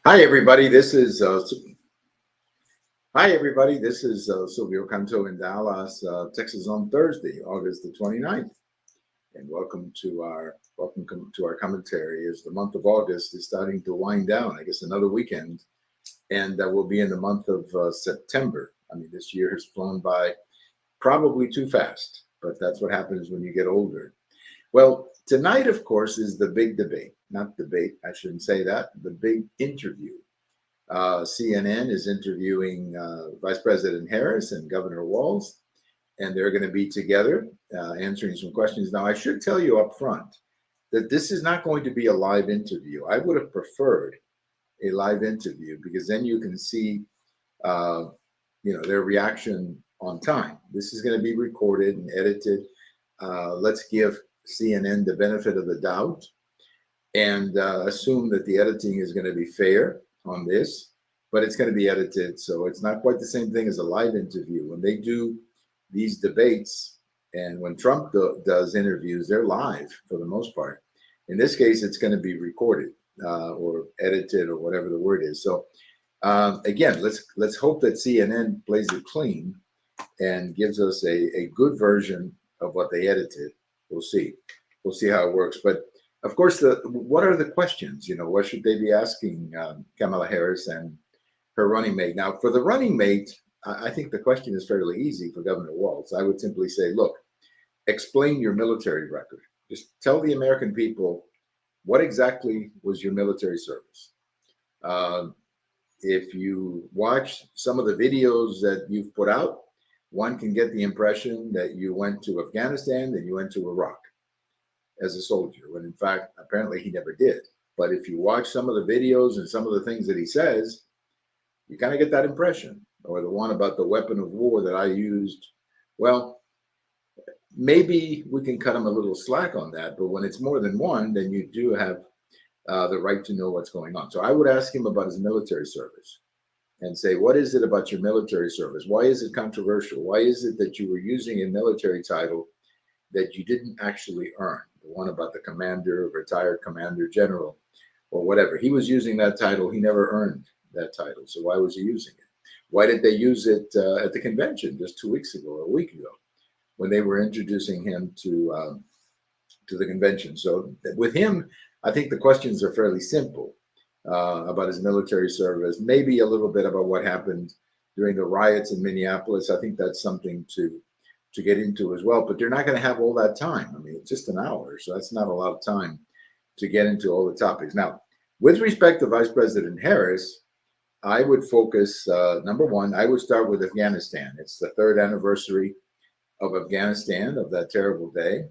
Hi, everybody. This is Silvio Canto in Dallas, Texas on Thursday, August the 29th. And welcome to our commentary as the month of August is starting to wind down. I guess another weekend, and we'll be in the month of September. I mean, this year has flown by probably too fast, but that's what happens when you get older. Well, tonight, of course, is the big debate. Not debate, I shouldn't say that, the big interview. CNN is interviewing Vice President Harris and Governor Walz, and they're going to be together answering some questions. Now, I should tell you up front that this is not going to be a live interview. I would have preferred a live interview because then you can see, their reaction on time. This is going to be recorded and edited. Let's give CNN the benefit of the doubt and assume that the editing is going to be fair on this, but it's going to be edited. So it's not quite the same thing as a live interview. When they do these debates and when Trump does interviews, they're live for the most part. In this case, it's going to be recorded or edited or whatever the word is. So again, let's hope that CNN plays it clean and gives us a good version of what they edited. We'll see how it works. But of course, what are the questions? What should they be asking Kamala Harris and her running mate? Now, for the running mate, I think the question is fairly easy for Governor Walz. I would simply say, look, explain your military record. Just tell the American people what exactly was your military service. If you watch some of the videos that you've put out, one can get the impression that you went to Afghanistan, then you went to Iraq as a soldier, when in fact, apparently he never did. But if you watch some of the videos and some of the things that he says, you kind of get that impression. Or the one about the weapon of war that I used, well, maybe we can cut him a little slack on that. But when it's more than one, then you do have the right to know what's going on. So I would ask him about his military service and say, what is it about your military service? Why is it controversial? Why is it that you were using a military title that you didn't actually earn? The one about the commander, retired commander general, or whatever. He was using that title. He never earned that title. So why was he using it? Why did they use it at the convention just 2 weeks ago or a week ago when they were introducing him to the convention? So with him, I think the questions are fairly simple about his military service, maybe a little bit about what happened during the riots in Minneapolis. I think that's something to get into as well, but they're not going to have all that time. I mean, it's just an hour, so that's not a lot of time to get into all the topics. Now, with respect to Vice President Harris, I would focus, number one, I would start with Afghanistan. It's the 3rd anniversary of Afghanistan, of that terrible day.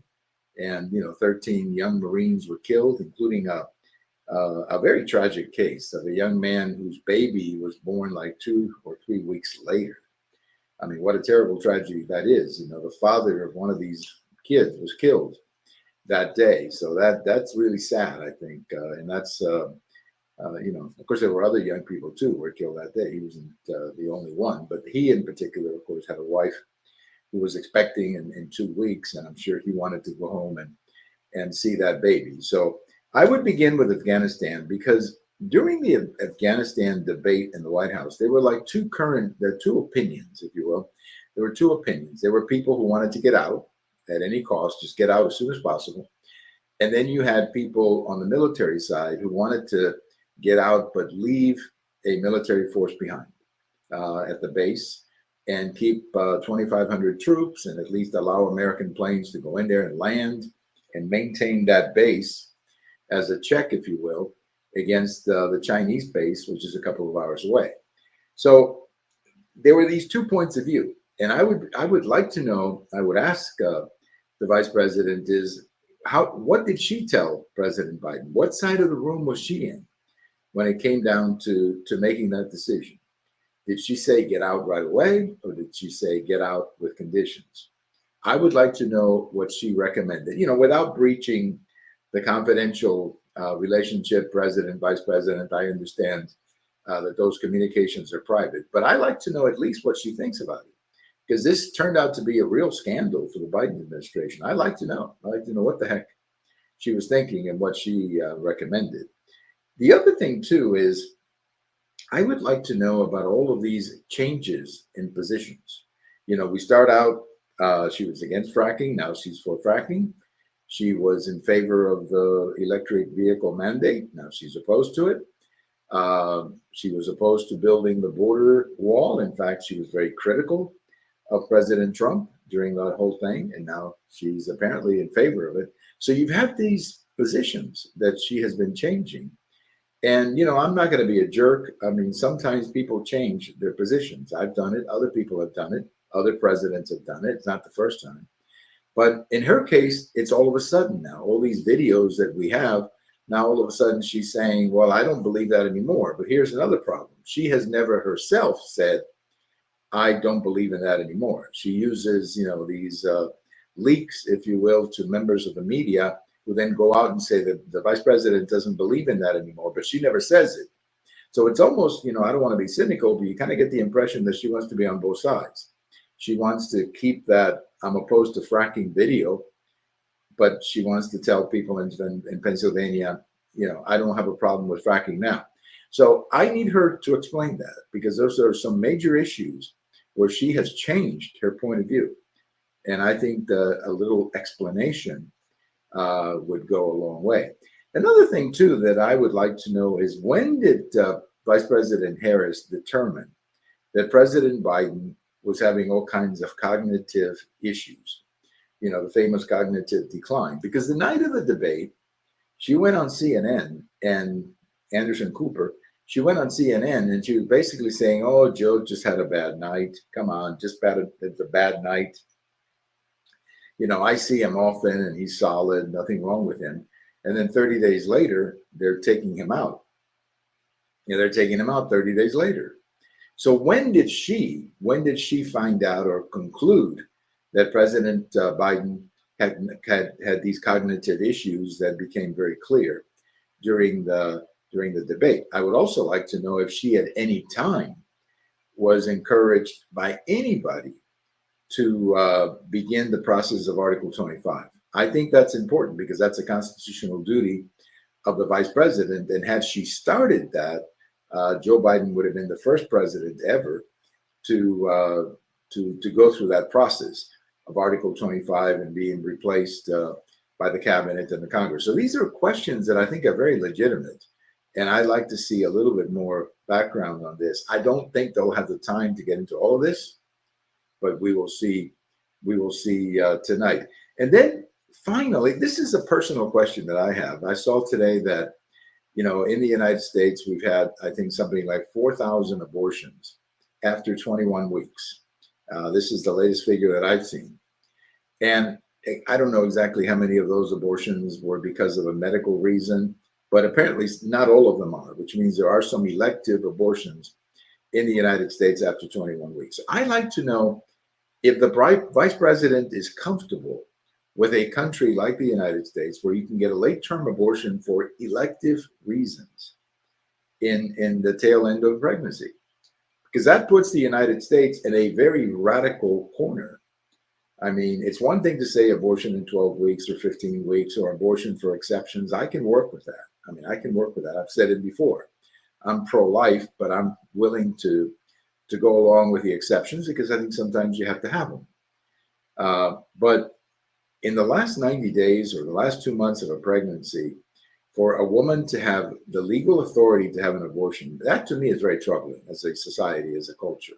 And, 13 young Marines were killed, including a very tragic case of a young man whose baby was born like 2 or 3 weeks later. I mean, what a terrible tragedy that is. The father of one of these kids was killed that day. So that's really sad, I think. And that's, of course, there were other young people, too, who were killed that day. He wasn't the only one. But he, in particular, of course, had a wife who was expecting in 2 weeks. And I'm sure he wanted to go home and see that baby. So I would begin with Afghanistan because during the Afghanistan debate in the White House, there were like two opinions, if you will. There were two opinions. There were people who wanted to get out at any cost, just get out as soon as possible. And then you had people on the military side who wanted to get out but leave a military force behind at the base and keep 2,500 troops and at least allow American planes to go in there and land and maintain that base as a check, if you will, against the Chinese base, which is a couple of hours away. So there were these 2 points of view. And I would like to know, I would ask the vice president is, what did she tell President Biden? What side of the room was she in when it came down to making that decision? Did she say get out right away, or did she say get out with conditions? I would like to know what she recommended, without breaching the confidential relationship, president, vice president. I understand that those communications are private, but I like to know at least what she thinks about it, because this turned out to be a real scandal for the Biden administration. I'd like to know what the heck she was thinking and what she recommended. The other thing, too, is I would like to know about all of these changes in positions. We start out, she was against fracking. Now she's for fracking. She was in favor of the electric vehicle mandate. Now she's opposed to it. She was opposed to building the border wall. In fact, she was very critical of President Trump during the whole thing. And now she's apparently in favor of it. So you've had these positions that she has been changing. And, I'm not going to be a jerk. I mean, sometimes people change their positions. I've done it. Other people have done it. Other presidents have done it. It's not the first time. But in her case, it's all of a sudden now, all these videos that we have, now all of a sudden she's saying, well, I don't believe that anymore. But here's another problem. She has never herself said, I don't believe in that anymore. She uses, these leaks, if you will, to members of the media who then go out and say that the vice president doesn't believe in that anymore, but she never says it. So it's almost, I don't want to be cynical, but you kind of get the impression that she wants to be on both sides. She wants to keep that I'm opposed to fracking video, but she wants to tell people in Pennsylvania, I don't have a problem with fracking now. So I need her to explain that, because those are some major issues where she has changed her point of view. And I think a little explanation would go a long way. Another thing, too, that I would like to know is, when did Vice President Harris determine that President Biden was having all kinds of cognitive issues? The famous cognitive decline. Because the night of the debate, she went on CNN, and Anderson Cooper, she went on CNN and she was basically saying, oh, Joe just had a bad night. Come on, it's a bad night. I see him often and he's solid, nothing wrong with him. And then 30 days later, they're taking him out. They're taking him out 30 days later. So when did she find out or conclude that President Biden had these cognitive issues that became very clear during the debate? I would also like to know if she at any time was encouraged by anybody to begin the process of Article 25. I think that's important, because that's a constitutional duty of the vice president. And had she started that, Joe Biden would have been the first president ever to go through that process of Article 25 and being replaced by the cabinet and the Congress. So these are questions that I think are very legitimate. And I'd like to see a little bit more background on this. I don't think they'll have the time to get into all of this, but we will see. We will see tonight. And then finally, this is a personal question that I have. I saw today that, in the United States, we've had, I think, something like 4,000 abortions after 21 weeks. This is the latest figure that I've seen. And I don't know exactly how many of those abortions were because of a medical reason, but apparently not all of them are, which means there are some elective abortions in the United States after 21 weeks. I'd like to know if the vice president is comfortable with a country like the United States, where you can get a late-term abortion for elective reasons in the tail end of pregnancy, because that puts the United States in a very radical corner. I mean, it's one thing to say abortion in 12 weeks or 15 weeks, or abortion for exceptions. I can work with that. I can work with that. I've said it before. I'm pro-life, but I'm willing to go along with the exceptions, because I think sometimes you have to have them. But in the last 90 days or the last 2 months of a pregnancy, for a woman to have the legal authority to have an abortion, that to me is very troubling as a society, as a culture.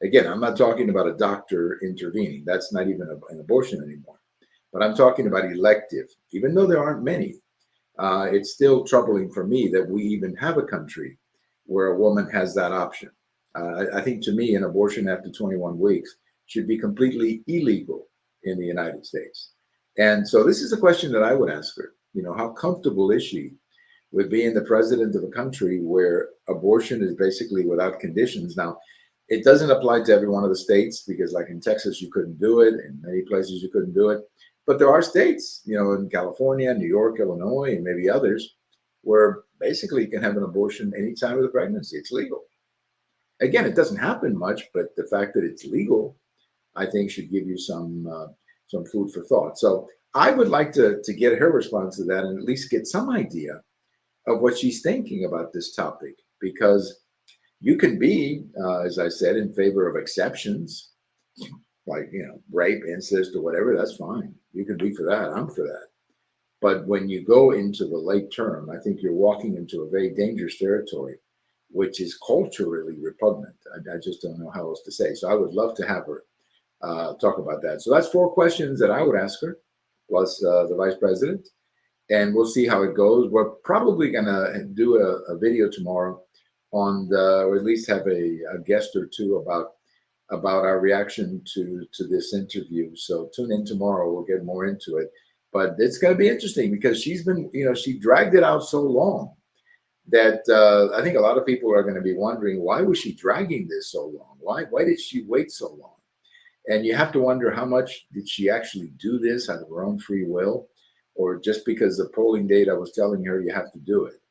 Again, I'm not talking about a doctor intervening. That's not even an abortion anymore. But I'm talking about elective. Even though there aren't many, it's still troubling for me that we even have a country where a woman has that option. I think, to me, an abortion after 21 weeks should be completely illegal in the United States. And so this is a question that I would ask her. How comfortable is she with being the president of a country where abortion is basically without conditions? Now, it doesn't apply to every one of the states, because like in Texas, you couldn't do it. In many places, you couldn't do it. But there are states, in California, New York, Illinois, and maybe others, where basically you can have an abortion any time of the pregnancy. It's legal. Again, it doesn't happen much, but the fact that it's legal, I think, should give you some food for thought. So I would like to get her response to that, and at least get some idea of what she's thinking about this topic, because You can be, as I said, in favor of exceptions, like, rape, incest, or whatever. That's fine. You can be for that. I'm for that. But when you go into the late term, I think you're walking into a very dangerous territory, which is culturally repugnant. I just don't know how else to say. So I would love to have her talk about that. So that's 4 questions that I would ask her, plus the vice president, and we'll see how it goes. We're probably going to do a video tomorrow on or at least have a guest or two about our reaction to this interview. So tune in tomorrow. We'll get more into it. But it's going to be interesting because she's been, she dragged it out so long that I think a lot of people are going to be wondering, why was she dragging this so long? Why did she wait so long? And you have to wonder, how much did she actually do this out of her own free will, or just because the polling data was telling her you have to do it?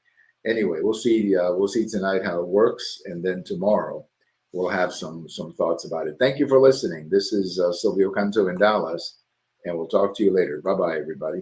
Anyway, we'll see. We'll see tonight how it works, and then tomorrow we'll have some thoughts about it. Thank you for listening. This is Silvio Canto in Dallas, and we'll talk to you later. Bye bye, everybody.